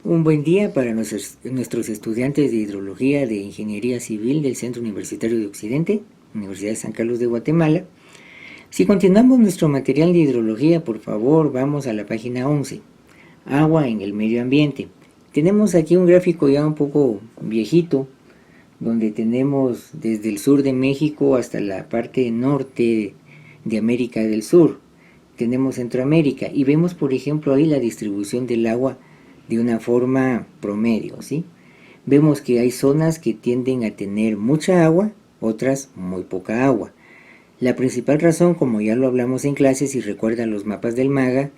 Un buen día para nuestros estudiantes de Hidrología de Ingeniería Civil del Centro Universitario de Occidente, Universidad de San Carlos de Guatemala. Si continuamos nuestro material de hidrología, por favor, vamos a la página 11, agua en el medio ambiente. Tenemos aquí un gráfico ya un poco viejito, donde tenemos desde el sur de México hasta la parte norte de América del Sur. Tenemos Centroamérica y vemos, por ejemplo, ahí la distribución del agua de una forma promedio, ¿sí? Vemos que hay zonas que tienden a tener mucha agua, otras muy poca agua. La principal razón, como ya lo hablamos en clase, si recuerdan los mapas del MAGA,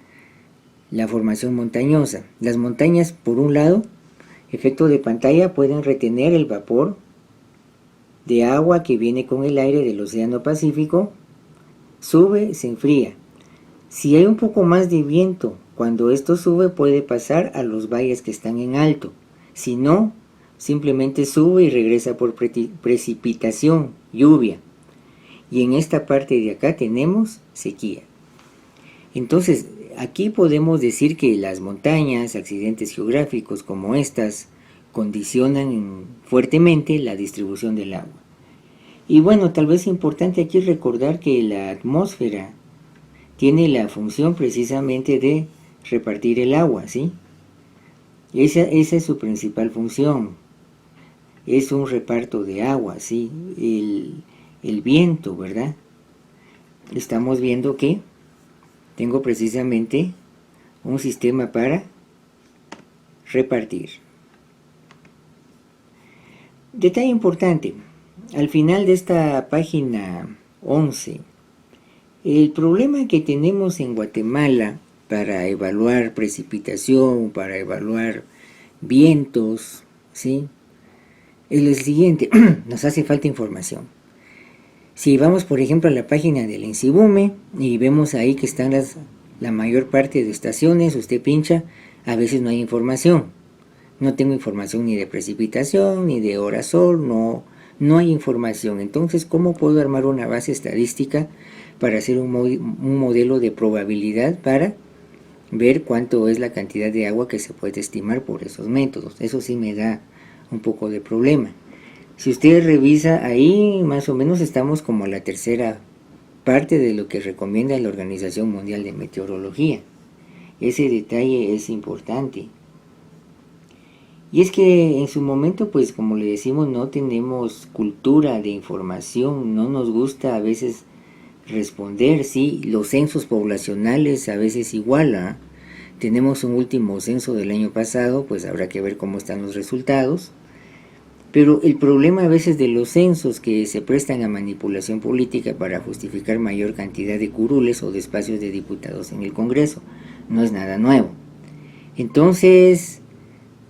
la formación montañosa. Las montañas, por un lado, efecto de pantalla, pueden retener el vapor de agua que viene con el aire del Océano Pacífico, sube, se enfría. Si hay un poco más de viento, cuando esto sube puede pasar a los valles que están en alto. Si no, simplemente sube y regresa por precipitación, lluvia. Y en esta parte de acá tenemos sequía. Entonces, aquí podemos decir que las montañas, accidentes geográficos como estas, condicionan fuertemente la distribución del agua. Y bueno, tal vez es importante aquí recordar que la atmósfera tiene la función precisamente de repartir el agua, ¿sí? Esa es su principal función. Es un reparto de agua, ¿sí? El viento, ¿verdad? Estamos viendo que tengo precisamente un sistema para repartir. Detalle importante, al final de esta página 11, el problema que tenemos en Guatemala para evaluar precipitación, para evaluar vientos, ¿sí? Es el siguiente, nos hace falta información. Si vamos, por ejemplo, a la página del INSIBUME y vemos ahí que están la mayor parte de estaciones, usted pincha, a veces no hay información. No tengo información ni de precipitación, ni de hora sol, no hay información. Entonces, ¿cómo puedo armar una base estadística para hacer un modelo de probabilidad para ver cuánto es la cantidad de agua que se puede estimar por esos métodos? Eso sí me da un poco de problema. Si usted revisa ahí, más o menos estamos como a la tercera parte de lo que recomienda la Organización Mundial de Meteorología. Ese detalle es importante. Y es que en su momento, pues como le decimos, no tenemos cultura de información, no nos gusta a veces responder, sí, los censos poblacionales a veces igual, tenemos un último censo del año pasado, pues habrá que ver cómo están los resultados, pero el problema a veces de los censos que se prestan a manipulación política para justificar mayor cantidad de curules o de espacios de diputados en el Congreso, no es nada nuevo. Entonces,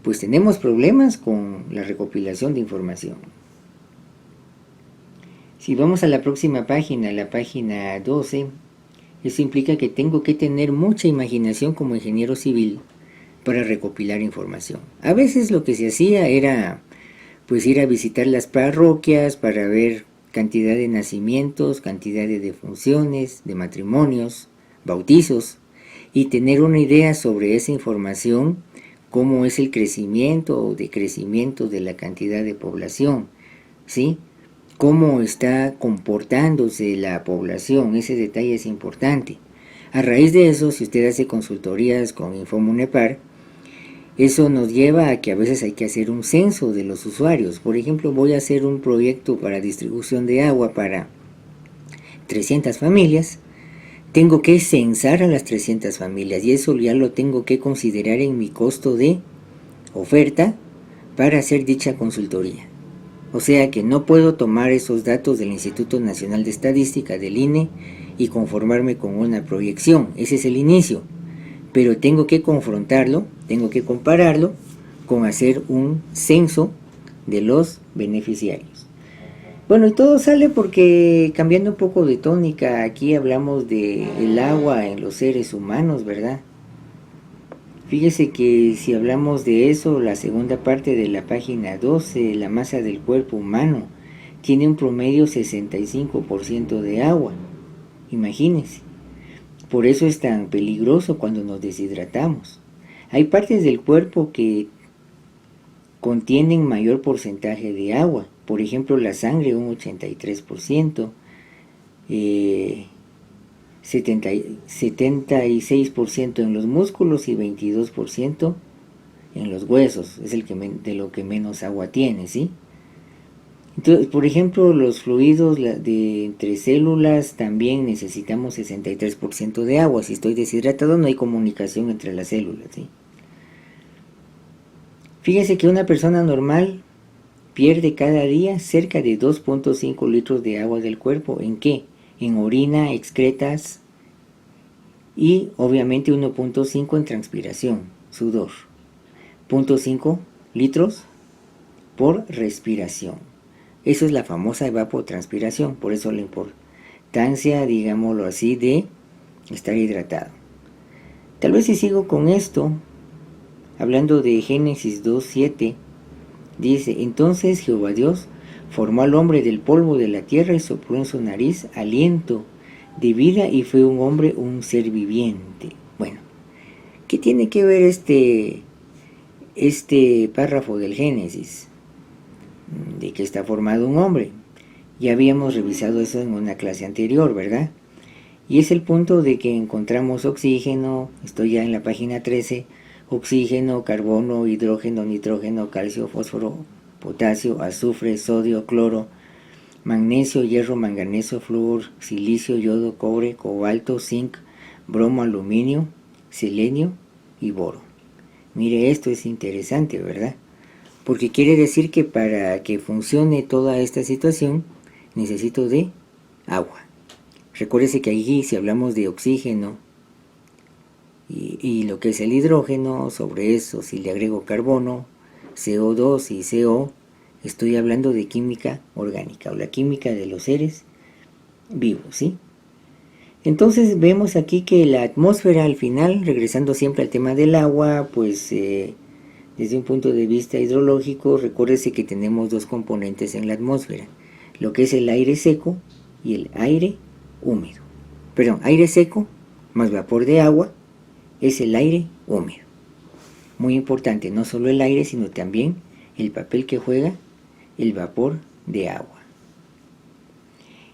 pues tenemos problemas con la recopilación de información. Si vamos a la próxima página, la página 12, eso implica que tengo que tener mucha imaginación como ingeniero civil para recopilar información. A veces lo que se hacía era pues ir a visitar las parroquias para ver cantidad de nacimientos, cantidad de defunciones, de matrimonios, bautizos, y tener una idea sobre esa información, cómo es el crecimiento o decrecimiento de la cantidad de población, ¿sí? Cómo está comportándose la población, ese detalle es importante. A raíz de eso, si usted hace consultorías con Infomunepar, eso nos lleva a que a veces hay que hacer un censo de los usuarios. Por ejemplo, voy a hacer un proyecto para distribución de agua para 300 familias. Tengo que censar a las 300 familias y eso ya lo tengo que considerar en mi costo de oferta para hacer dicha consultoría. O sea que no puedo tomar esos datos del Instituto Nacional de Estadística, del INE, y conformarme con una proyección. Ese es el inicio. Pero tengo que confrontarlo, tengo que compararlo con hacer un censo de los beneficiarios. Bueno, y todo sale porque, cambiando un poco de tónica, aquí hablamos del agua en los seres humanos, ¿verdad? Fíjese que si hablamos de eso, la segunda parte de la página 12, la masa del cuerpo humano, tiene un promedio 65% de agua. Imagínense. Por eso es tan peligroso cuando nos deshidratamos. Hay partes del cuerpo que contienen mayor porcentaje de agua. Por ejemplo, la sangre un 83%, 76% en los músculos y 22% en los huesos. Es de lo que menos agua tiene, ¿sí? Entonces, por ejemplo, los fluidos de entre células también necesitamos 63% de agua. Si estoy deshidratado no hay comunicación entre las células, ¿sí? Fíjese que una persona normal pierde cada día cerca de 2.5 litros de agua del cuerpo. ¿En qué? En orina, excretas y obviamente 1.5 en transpiración, sudor. 0.5 litros por respiración. Eso es la famosa evapotranspiración, por eso la importancia, digámoslo así, de estar hidratado. Tal vez si sigo con esto, hablando de Génesis 2:7, dice: entonces Jehová Dios formó al hombre del polvo de la tierra y sopló en su nariz aliento de vida y fue un hombre un ser viviente. Bueno, ¿qué tiene que ver este párrafo del Génesis? De que está formado un hombre. Ya habíamos revisado eso en una clase anterior, ¿verdad? Y es el punto de que encontramos oxígeno, estoy ya en la página 13, oxígeno, carbono, hidrógeno, nitrógeno, calcio, fósforo, potasio, azufre, sodio, cloro, magnesio, hierro, manganeso, flúor, silicio, yodo, cobre, cobalto, zinc, bromo, aluminio, selenio y boro. Mire, esto es interesante, ¿verdad? Porque quiere decir que para que funcione toda esta situación necesito de agua. Recuérdese que allí, si hablamos de oxígeno y lo que es el hidrógeno, sobre eso si le agrego carbono, CO2 y CO, estoy hablando de química orgánica o la química de los seres vivos, ¿sí? Entonces vemos aquí que la atmósfera al final, regresando siempre al tema del agua, pues desde un punto de vista hidrológico, recuérdese que tenemos dos componentes en la atmósfera, lo que es el aire seco y el aire húmedo. Perdón, aire seco más vapor de agua es el aire húmedo. Muy importante, no solo el aire, sino también el papel que juega el vapor de agua.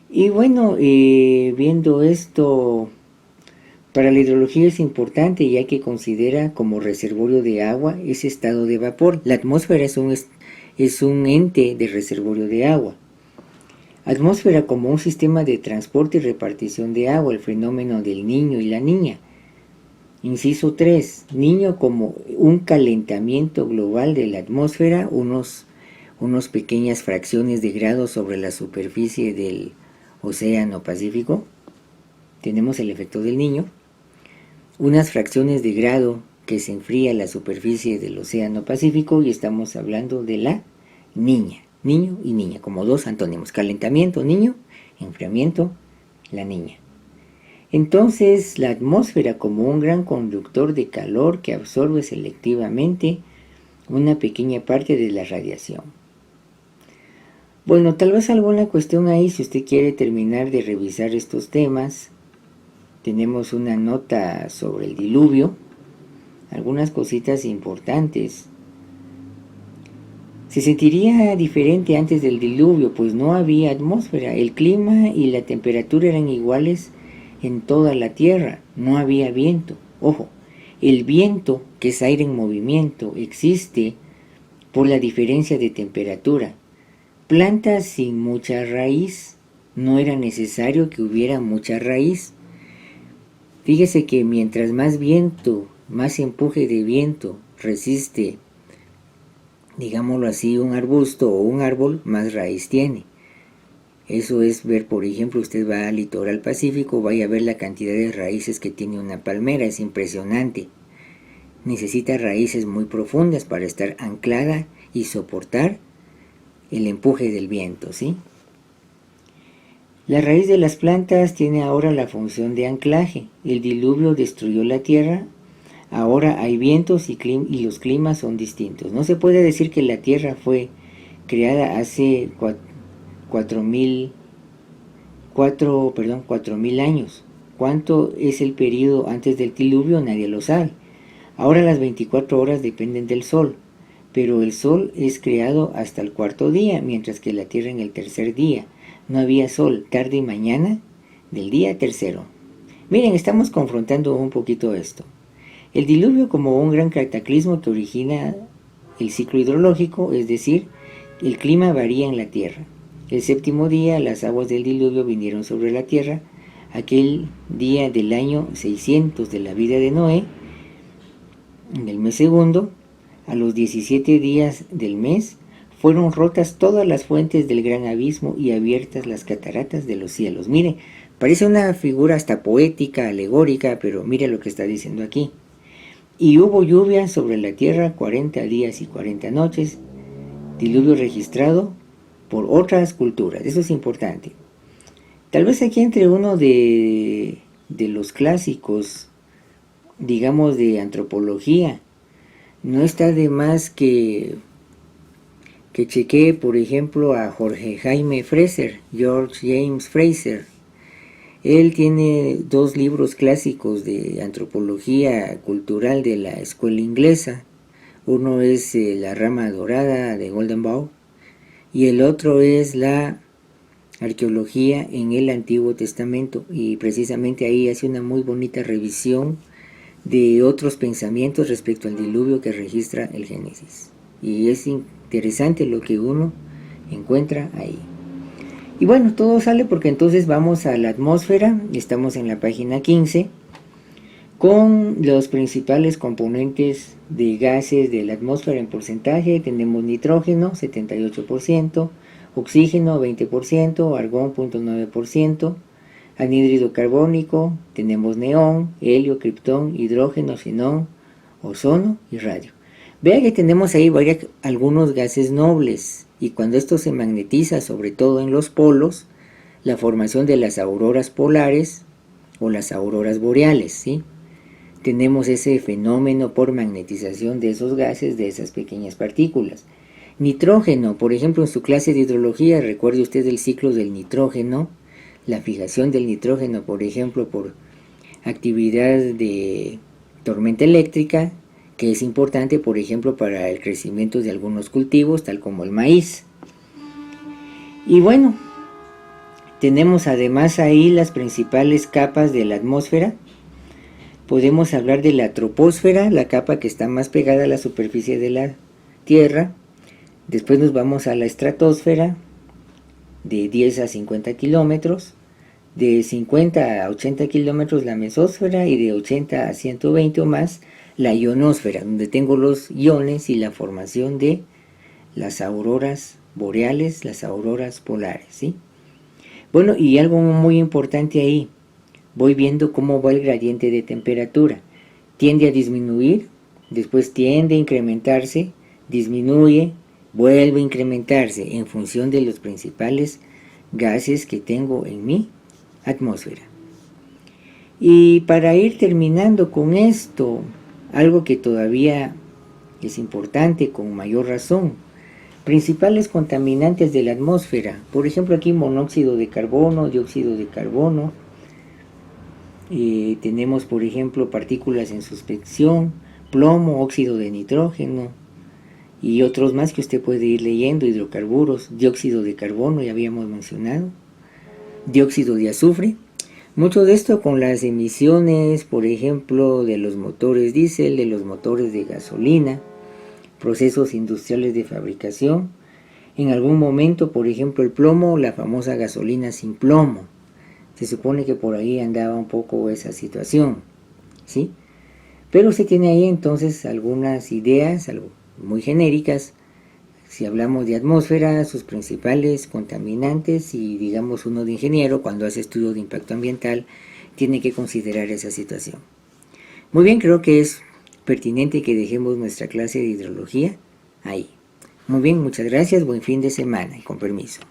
Y bueno, viendo esto, para la hidrología es importante ya que considera como reservorio de agua ese estado de vapor. La atmósfera es un ente de reservorio de agua. Atmósfera como un sistema de transporte y repartición de agua, el fenómeno del niño y la niña. Inciso 3. Niño como un calentamiento global de la atmósfera, unos pequeñas fracciones de grado sobre la superficie del Océano Pacífico. Tenemos el efecto del niño. Unas fracciones de grado que se enfría la superficie del Océano Pacífico y estamos hablando de la niña. Niño y niña, como dos antónimos. Calentamiento, niño, enfriamiento, la niña. Entonces, la atmósfera como un gran conductor de calor que absorbe selectivamente una pequeña parte de la radiación. Bueno, tal vez alguna cuestión ahí si usted quiere terminar de revisar estos temas. Tenemos una nota sobre el diluvio, algunas cositas importantes. Se sentiría diferente antes del diluvio, pues no había atmósfera. El clima y la temperatura eran iguales en toda la Tierra. No había viento. Ojo, el viento, que es aire en movimiento, existe por la diferencia de temperatura. Plantas sin mucha raíz, no era necesario que hubiera mucha raíz. Fíjese que mientras más viento, más empuje de viento resiste, digámoslo así, un arbusto o un árbol, más raíz tiene. Eso es ver, por ejemplo, usted va al litoral pacífico, vaya a ver la cantidad de raíces que tiene una palmera, es impresionante. Necesita raíces muy profundas para estar anclada y soportar el empuje del viento, ¿sí? La raíz de las plantas tiene ahora la función de anclaje. El diluvio destruyó la tierra. Ahora hay vientos y los climas son distintos. No se puede decir que la Tierra fue creada hace 4.000 años. ¿Cuánto es el periodo antes del diluvio? Nadie lo sabe. Ahora las 24 horas dependen del Sol, pero el Sol es creado hasta el cuarto día, mientras que la Tierra en el tercer día. No había Sol, tarde y mañana del día tercero. Miren, estamos confrontando un poquito esto. El diluvio como un gran cataclismo que origina el ciclo hidrológico, es decir, el clima varía en la Tierra. El séptimo día las aguas del diluvio vinieron sobre la Tierra, aquel día del año 600 de la vida de Noé, en el mes segundo, a los 17 días del mes, fueron rotas todas las fuentes del gran abismo y abiertas las cataratas de los cielos. Mire, parece una figura hasta poética, alegórica, pero mire lo que está diciendo aquí. Y hubo lluvia sobre la tierra 40 días y 40 noches, diluvio registrado por otras culturas. Eso es importante. Tal vez aquí entre uno de los clásicos, digamos, de antropología, no está de más que chequee, por ejemplo, a Jorge Jaime Fraser, George James Fraser. Él tiene 2 libros clásicos de antropología cultural de la escuela inglesa. Uno es La rama dorada de Golden Bough y el otro es la arqueología en el Antiguo Testamento, y precisamente ahí hace una muy bonita revisión de otros pensamientos respecto al diluvio que registra el Génesis. Y es interesante lo que uno encuentra ahí. Y bueno, todo sale porque entonces vamos a la atmósfera, estamos en la página 15, con los principales componentes de gases de la atmósfera en porcentaje. Tenemos nitrógeno, 78%, oxígeno, 20%, argón, 0.9%, anhídrido carbónico, tenemos neón, helio, criptón, hidrógeno, xenón, ozono y radio. Vea que tenemos ahí algunos gases nobles, y cuando esto se magnetiza, sobre todo en los polos, la formación de las auroras polares o las auroras boreales, ¿sí? Tenemos ese fenómeno por magnetización de esos gases, de esas pequeñas partículas. Nitrógeno, por ejemplo, en su clase de hidrología, recuerde usted el ciclo del nitrógeno, la fijación del nitrógeno, por ejemplo, por actividad de tormenta eléctrica, que es importante, por ejemplo, para el crecimiento de algunos cultivos, tal como el maíz. Y bueno, tenemos además ahí las principales capas de la atmósfera. Podemos hablar de la troposfera, la capa que está más pegada a la superficie de la Tierra. Después nos vamos a la estratosfera, de 10 a 50 kilómetros. De 50 a 80 kilómetros la mesósfera, y de 80 a 120 o más la ionosfera, donde tengo los iones y la formación de las auroras boreales, las auroras polares, ¿sí? Bueno, y algo muy importante ahí, voy viendo cómo va el gradiente de temperatura. Tiende a disminuir, después tiende a incrementarse, disminuye, vuelve a incrementarse en función de los principales gases que tengo en mi atmósfera. Y para ir terminando con esto, algo que todavía es importante con mayor razón, principales contaminantes de la atmósfera, por ejemplo aquí monóxido de carbono, dióxido de carbono, tenemos por ejemplo partículas en suspensión, plomo, óxido de nitrógeno y otros más que usted puede ir leyendo, hidrocarburos, dióxido de carbono ya habíamos mencionado, dióxido de azufre. Mucho de esto con las emisiones, por ejemplo, de los motores diésel, de los motores de gasolina, procesos industriales de fabricación. En algún momento, por ejemplo, el plomo, la famosa gasolina sin plomo. Se supone que por ahí andaba un poco esa situación, ¿sí? Pero se tiene ahí entonces algunas ideas muy genéricas. Si hablamos de atmósfera, sus principales contaminantes, y digamos uno de ingeniero cuando hace estudio de impacto ambiental tiene que considerar esa situación. Muy bien, creo que es pertinente que dejemos nuestra clase de hidrología ahí. Muy bien, muchas gracias, buen fin de semana y con permiso.